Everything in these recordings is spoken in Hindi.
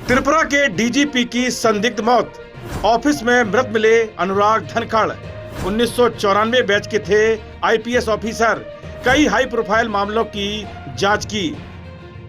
त्रिपुरा के डीजीपी की संदिग्ध मौत। ऑफिस में मृत मिले अनुराग धनखड़। 1994 बैच के थे आईपीएस ऑफिसर। कई हाई प्रोफाइल मामलों की जांच की।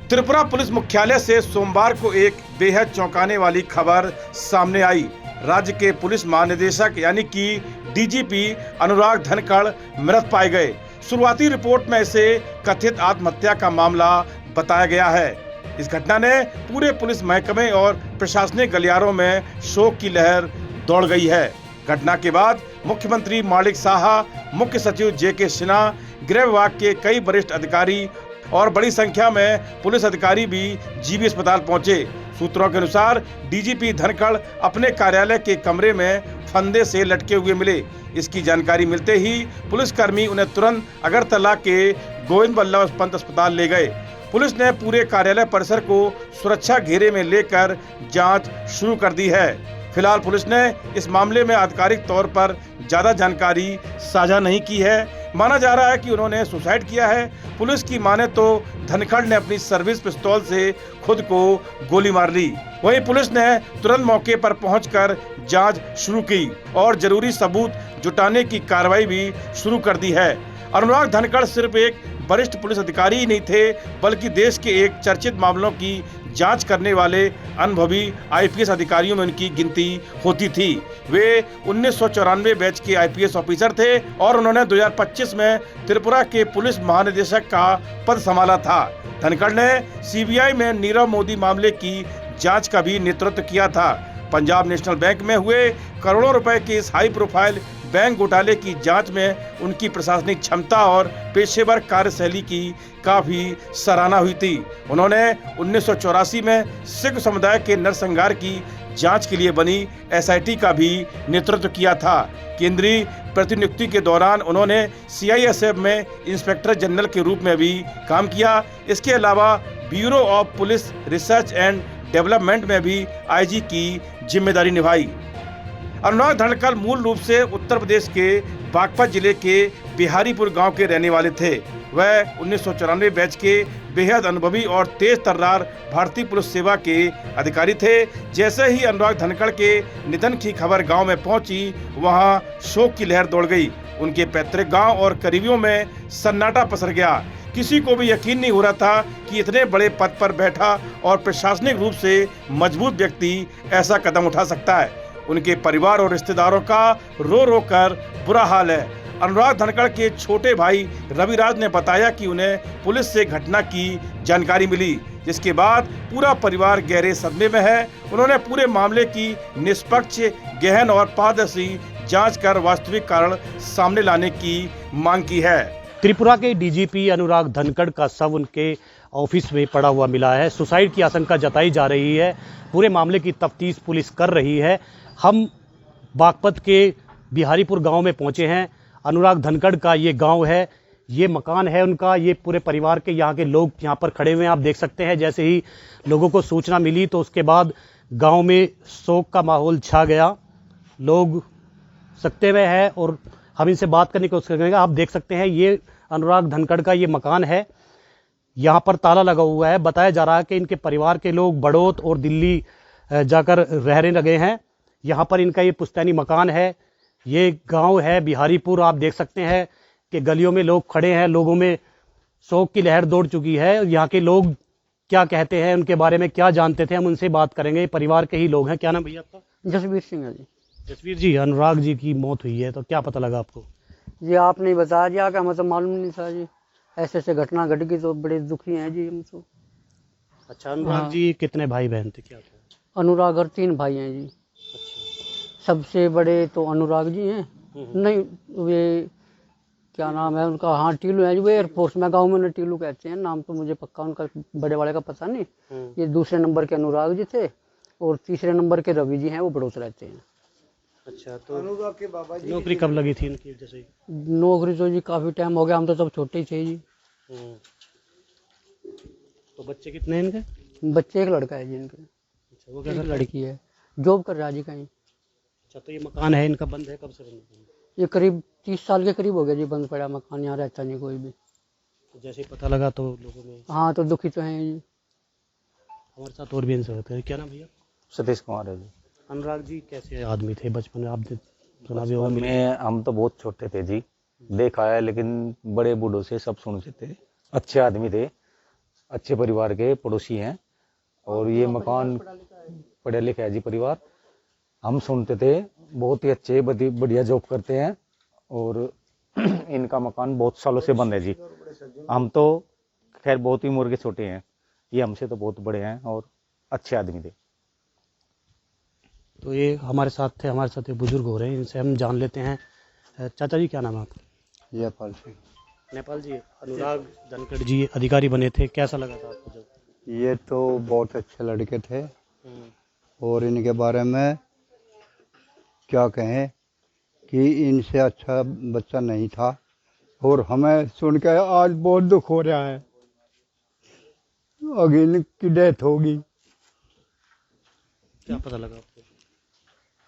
त्रिपुरा पुलिस मुख्यालय से सोमवार को एक बेहद चौंकाने वाली खबर सामने आई। राज्य के पुलिस महानिदेशक यानी कि डीजीपी अनुराग धनखड़ मृत पाए गए। शुरुआती रिपोर्ट में इसे कथित आत्महत्या का मामला बताया गया है। इस घटना ने पूरे पुलिस महकमे और प्रशासनिक गलियारों में शोक की लहर दौड़ गई है। घटना के बाद मुख्यमंत्री माणिक साहा, मुख्य सचिव जेके सिन्हा, गृह विभाग के कई वरिष्ठ अधिकारी और बड़ी संख्या में पुलिस अधिकारी भी जीबी अस्पताल पहुंचे। सूत्रों के अनुसार डीजीपी धनखड़ अपने कार्यालय के कमरे में फंदे से लटके हुए मिले। इसकी जानकारी मिलते ही पुलिसकर्मी उन्हें तुरंत अगरतला के गोविंद बल्लभ पंत अस्पताल ले गए। पुलिस ने पूरे कार्यालय परिसर को सुरक्षा घेरे में लेकर जांच शुरू कर दी है। फिलहाल पुलिस ने इस मामले में आधिकारिक तौर पर ज्यादा जानकारी साझा नहीं की है। माना जा रहा है कि उन्होंने सुसाइड किया है। पुलिस की माने तो धनखड़ ने अपनी सर्विस पिस्तौल से खुद को गोली मार ली। वहीं पुलिस ने तुरंत मौके पर पहुंचकर जांच शुरू की और जरूरी सबूत जुटाने की कार्रवाई भी शुरू कर दी है। अनुराग धनखड़ सिर्फ एक वरिष्ठ पुलिस अधिकारी ही नहीं थे, बल्कि देश के एक चर्चित मामलों की जांच करने वाले अनुभवी आईपीएस अधिकारियों में उनकी गिनती होती थी। वे 1994 बैच के आईपीएस ऑफिसर थे और उन्होंने 2025 में त्रिपुरा के पुलिस महानिदेशक का पद संभाला था। धनखड़ ने सीबीआई में नीरव मोदी मामले की जांच का भी नेतृत्व किया था। पंजाब नेशनल बैंक में हुए करोड़ों रुपए के इस हाई प्रोफाइल बैंक घोटाले की जांच में उनकी प्रशासनिक क्षमता और पेशेवर कार्यशैली की काफी सराहना हुई थी। उन्होंने 1984 में सिख समुदाय के नरसंहार की जांच के लिए बनी एसआईटी का भी नेतृत्व किया था। केंद्रीय प्रतिनियुक्ति के दौरान उन्होंने सीआईएसएफ में इंस्पेक्टर जनरल के रूप में भी काम किया। इसके अलावा bureau of police research and development में भी आईजी की जिम्मेदारी निभाई। अनुराग धनखड़ मूल रूप से उत्तर प्रदेश के बागपत जिले के बिहारीपुर गांव के रहने वाले थे। वह 1994 बैच के बेहद अनुभवी और तेज तर्रार भारतीय पुलिस सेवा के अधिकारी थे। जैसे ही अनुराग धनखड़ के निधन की खबर गांव में पहुंची, वहां शोक की लहर दौड़ गई। उनके पैतृक गांव और करीबियों में सन्नाटा पसर गया। किसी को भी यकीन नहीं हो रहा था कि इतने बड़े पद पर बैठा और प्रशासनिक रूप से मजबूत व्यक्ति ऐसा कदम उठा सकता है। उनके परिवार और रिश्तेदारों का रो रो कर बुरा हाल है। अनुराग धनखड़ के छोटे भाई रविराज ने बताया कि उन्हें पुलिस से घटना की जानकारी मिली, जिसके बाद पूरा परिवार गहरे सदमे में है। उन्होंने पूरे मामले की निष्पक्ष, गहन और पारदर्शी जांच कर वास्तविक कारण सामने लाने की मांग की है। त्रिपुरा के डीजीपी अनुराग धनखड़ का शव उनके ऑफिस में पड़ा हुआ मिला है। सुसाइड की आशंका जताई जा रही है। पूरे मामले की तफ्तीश पुलिस कर रही है। हम बागपत के बिहारीपुर गांव में पहुंचे हैं। अनुराग धनखड़ का ये गांव है, ये मकान है उनका, ये पूरे परिवार के यहाँ के लोग यहाँ पर खड़े हुए हैं। आप देख सकते हैं, जैसे ही लोगों को सूचना मिली तो उसके बाद गांव में शोक का माहौल छा गया। लोग सकते हुए हैं और हम इनसे बात करने की कोशिश करेंगे। आप देख सकते हैं, ये अनुराग धनखड़ का ये मकान है। यहाँ पर ताला लगा हुआ है। बताया जा रहा है कि इनके परिवार के लोग बड़ौत और दिल्ली जाकर रहने लगे हैं। यहाँ पर इनका ये पुश्तैनी मकान है। ये गांव है बिहारीपुर। आप देख सकते हैं कि गलियों में लोग खड़े हैं। लोगों में शोक की लहर दौड़ चुकी है। यहाँ के लोग क्या कहते हैं, उनके बारे में क्या जानते थे, हम उनसे बात करेंगे। परिवार के ही लोग हैं। क्या नाम भैया आपका? जसवीर सिंह है जी। जसवीर जी, अनुराग जी की मौत हुई है तो क्या पता लगा आपको? ये आपने बताया दिया कि हमें तो मालूम नहीं था जी। ऐसे ऐसे घटना घट गई तो बड़े दुखी हैं जी हम तो। अच्छा, अनुराग जी कितने भाई बहन थे, क्या था? अनुराग और 3 भाई हैं जी। अच्छा। सबसे बड़े तो अनुराग जी हैं। नहीं, वे क्या नाम है उनका? हाँ, टीलू है जी। वो एयरफोर्स में गाँव में उन्हें टीलू कहते हैं। नाम तो मुझे पक्का उनका बड़े वाले का पता नहीं। ये दूसरे नंबर के अनुराग जी थे और तीसरे नंबर के रवि जी हैं, वो बड़ोस रहते हैं। अच्छा, तो अनुराग के बाबा जी नौकरी कब लगी थी इनकी? जैसे नौकरी तो जी काफ़ी टाइम हो गया, हम तो सब छोटे ही थे जी। तो बच्चे कितने हैं इनके? बच्चे एक लड़का है जी इनके। अच्छा, वो क्या एक कर रहा है? लड़की है, जॉब कर रहा है जी कहीं। अच्छा, तो ये मकान है इनका बंद है, कब से बंद है? ये करीब 30 साल के करीब हो गया जी बंद पड़ा मकान। यहाँ रहता नहीं कोई भी। तो जैसे ही पता लगा तो लोगों में हाँ, तो दुखी तो हैं जी। हमारे साथ और भी इंसान थे। क्या नाम भैया? सतीश कुमार है जी। अनुराग जी कैसे आदमी थे बचपन में, आपने सुना भी होगा? में हम तो बहुत छोटे थे जी, देखा है, लेकिन बड़े बूढ़ों से सब सुनते थे। अच्छे आदमी थे, अच्छे परिवार के पड़ोसी हैं। और ये मकान पढ़े लिखे है जी परिवार, हम सुनते थे। बहुत ही अच्छे बढ़िया जॉब करते हैं और इनका मकान बहुत सालों से बंद है जी। हम तो खैर बहुत ही उम्र के छोटे हैं, ये हमसे तो बहुत बड़े हैं और अच्छे आदमी थे। तो ये हमारे साथ थे, हमारे साथ ये बुजुर्ग हो रहे हैं, इनसे हम जान लेते हैं। चाचा जी क्या नाम है आपका? जयपाल सिंह। नेपाल जी, अनुराग धनखड़ जी अधिकारी बने थे, कैसा लगा था आपको जब? ये तो बहुत अच्छे लड़के थे और इनके बारे में क्या कहें कि इनसे अच्छा बच्चा नहीं था। और हमें सुन के आज बहुत दुख हो रहा है, अगर इनकी डेथ होगी। क्या पता लगा आपको?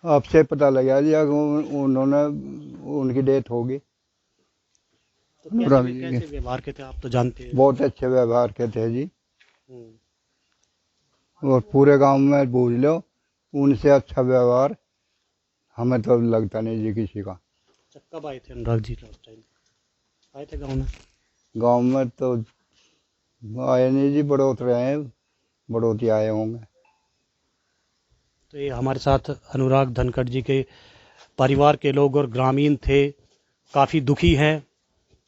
आपसे पता लगा जी, उन्होंने उनकी डेथ होगी। तो कैसे व्यवहार के थे आप तो जानते हैं? बहुत अच्छे व्यवहार के थे जी, और पूरे गांव में पूछ लो, उनसे अच्छा व्यवहार हमें तो लगता नहीं जी किसी का। कब आए थे अनुराग जी लास्ट टाइम? आए थे गांव में? गांव में तो आए नहीं जी, बढ़ोतरी आए, बढ़ोतरी आए होंगे। तो ये हमारे साथ अनुराग धनखड़ जी के परिवार के लोग और ग्रामीण थे, काफ़ी दुखी हैं,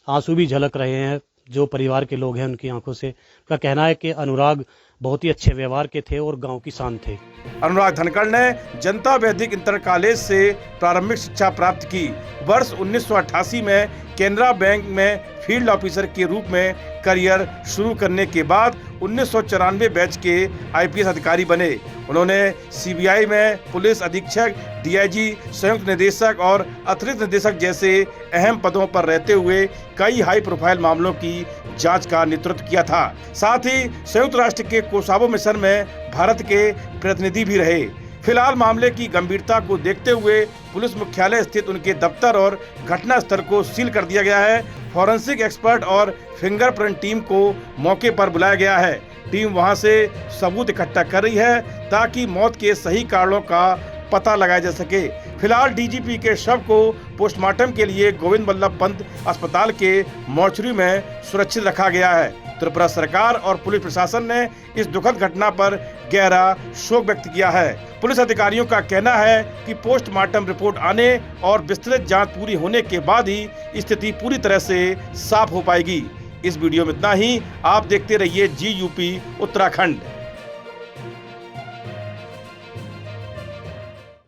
आंसू भी झलक रहे हैं जो परिवार के लोग हैं उनकी आंखों से। उनका कहना है कि अनुराग बहुत ही अच्छे व्यवहार के थे और गांव की शान थे। अनुराग धनखड़ ने जनता वैदिक इंटर कॉलेज से प्रारंभिक शिक्षा प्राप्त की। वर्ष 1988 में केनरा बैंक में फील्ड ऑफिसर के रूप में करियर शुरू करने के बाद 1994 बैच के आईपीएस अधिकारी बने। उन्होंने सीबीआई में पुलिस अधीक्षक, डीआईजी, संयुक्त निदेशक और अतिरिक्त निदेशक जैसे अहम पदों पर रहते हुए कई हाई प्रोफाइल मामलों की जांच का नेतृत्व किया था। साथ ही संयुक्त राष्ट्र के कोसावो मिशन में भारत के प्रतिनिधि भी रहे। फिलहाल मामले की गंभीरता को देखते हुए पुलिस मुख्यालय स्थित उनके दफ्तर और घटनास्थल को सील कर दिया गया है। फॉरेंसिक एक्सपर्ट और फिंगरप्रिंट टीम को मौके पर बुलाया गया है। टीम वहां से सबूत इकट्ठा कर रही है ताकि मौत के सही कारणों का पता लगाया जा सके। फिलहाल डीजीपी के शव को पोस्टमार्टम के लिए गोविंद बल्लभ पंत अस्पताल के मोर्चरी में सुरक्षित रखा गया है। त्रिपुरा सरकार और पुलिस प्रशासन ने इस दुखद घटना पर गहरा शोक व्यक्त किया है। पुलिस अधिकारियों का कहना है कि पोस्टमार्टम रिपोर्ट आने और विस्तृत जांच पूरी होने के बाद ही स्थिति पूरी तरह से साफ हो पाएगी। इस वीडियो में इतना ही। आप देखते रहिए GUP उत्तराखंड।